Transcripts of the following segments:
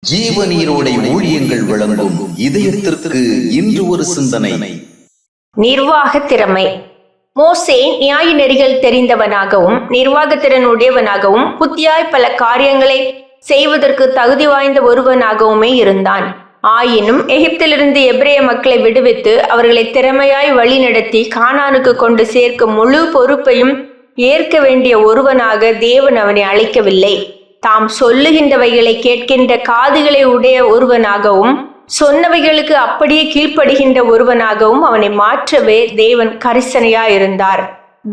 ஜீவநீரோடை ஊழியங்கள் வழங்கும் இதயத்திற்கு இன்று ஒரு சிந்தனை. நிர்வாக திறமை. மோசே நியாய நெறிகள் தெரிந்தவனாகவும் நிர்வாகத்திறன் உடையவனாகவும் புத்தியாய் பல காரியங்களை செய்வதற்கு தகுதி வாய்ந்த ஒருவனாகவுமே இருந்தான். ஆயினும் எகிப்திலிருந்து எபிரேய மக்களை விடுவித்து அவர்களை திறமையாய் வழி நடத்தி கானானுக்கு கொண்டு சேர்க்கும் முழு பொறுப்பையும் ஏற்க வேண்டிய ஒருவனாக தேவன் அவனை அழைக்கவில்லை. தாம் சொல்லுகின்றவைகளை கேட்கின்ற காதுகளை உடைய ஒருவனாகவும் சொன்னவைகளுக்கு அப்படியே கீழ்ப்படுகின்ற ஒருவனாகவும் அவனை மாற்றவே தேவன் கரிசனையாயிருந்தார்.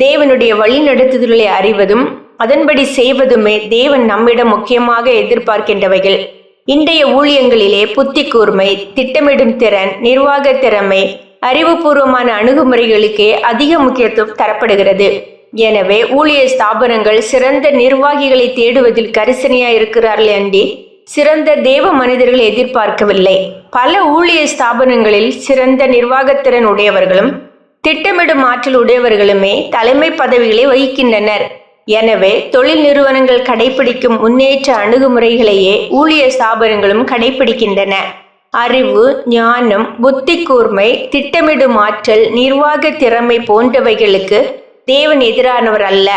தேவனுடைய வழி நடத்துதலை அறிவதும் அதன்படி செய்வதுமே தேவன் நம்மிடம் முக்கியமாக எதிர்பார்க்கின்றவைகள். இன்றைய ஊழியங்களிலே புத்தி கூர்மை, திட்டமிடும் திறன், நிர்வாக திறமை, அறிவுபூர்வமான அணுகுமுறைகளுக்கே அதிக முக்கியத்துவம் தரப்படுகிறது. எனவே ஊழிய ஸ்தாபனங்கள் சிறந்த நிர்வாகிகளை தேடுவதில் கரிசனையா இருக்கிறார்கள் அன்றி சிறந்த தேவ மனிதர்களை எதிர்பார்க்கவில்லை. பல ஊழிய ஸ்தாபனங்களில் சிறந்த நிர்வாகத்திறன் உடையவர்களும் திட்டமிடும் ஆற்றல் உடையவர்களுமே தலைமை பதவிகளை வகிக்கின்றனர். எனவே தொழில் நிறுவனங்கள் கடைபிடிக்கும் முன்னேற்ற அணுகுமுறைகளையே ஊழிய ஸ்தாபனங்களும் கடைபிடிக்கின்றன. அறிவு, ஞானம், புத்தி கூர்மை, திட்டமிடும் ஆற்றல், நிர்வாக திறமை போன்றவைகளுக்கு தேவன் எதிரானவர் அல்ல.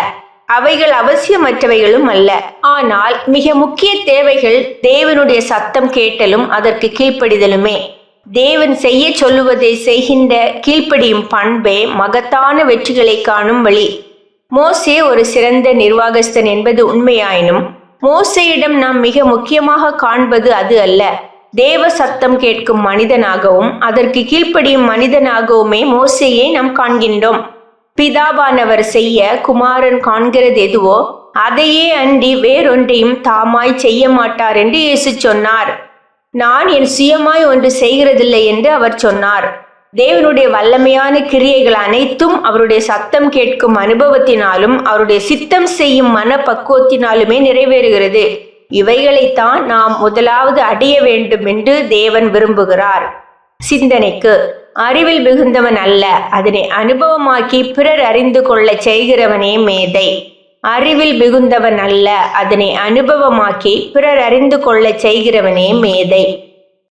அவைகள் அவசியமற்றவைகளும் அல்ல. ஆனால் மிக முக்கிய தேவைகள் தேவனுடைய சத்தம் கேட்டலும் அதற்கு கீழ்ப்படிதலுமே. தேவன் செய்ய சொல்லுவதை செய்கின்ற கீழ்ப்படியும் பண்பே மகத்தான வெற்றிகளை காணும் வழி. மோசே ஒரு சிறந்த நிர்வாகஸ்தன் என்பது உண்மையாயினும் மோசேயிடம் நாம் மிக முக்கியமாக காண்பது அது அல்ல. தேவ சத்தம் கேட்கும் மனிதனாகவும் அதற்கு கீழ்ப்படியும் மனிதனாகவுமே மோசேயை நாம் காண்கின்றோம். பிதாவானவர் செய்ய குமாரன் காண்கிறது எதுவோ அதையே அன்றி வேறொன்றையும் தாமாய் செய்ய மாட்டார் என்று இயேசு சொன்னார். நான் என் சுயமாய் ஒன்று செய்கிறதில்லை என்று அவர் சொன்னார். தேவனுடைய வல்லமையான கிரியைகள் அனைத்தும் அவருடைய சத்தம் கேட்கும் அனுபவத்தினாலும் அவருடைய சித்தம் செய்யும் மனப்பக்குவத்தினாலுமே நிறைவேறுகிறது. இவைகளைத்தான் நாம் முதலாவது அடைய வேண்டும் என்று தேவன் விரும்புகிறார். சிந்தனைக்கு, அறிவில் மிகுந்தவன் அல்ல, அதனை அனுபவமாக்கி பிறர் அறிந்து கொள்ள செய்கிறவனே மேதை. அறிவில் மிகுந்தவன் அல்ல, அதனை அனுபவமாக்கி பிறர் அறிந்து கொள்ள செய்கிறவனே மேதை.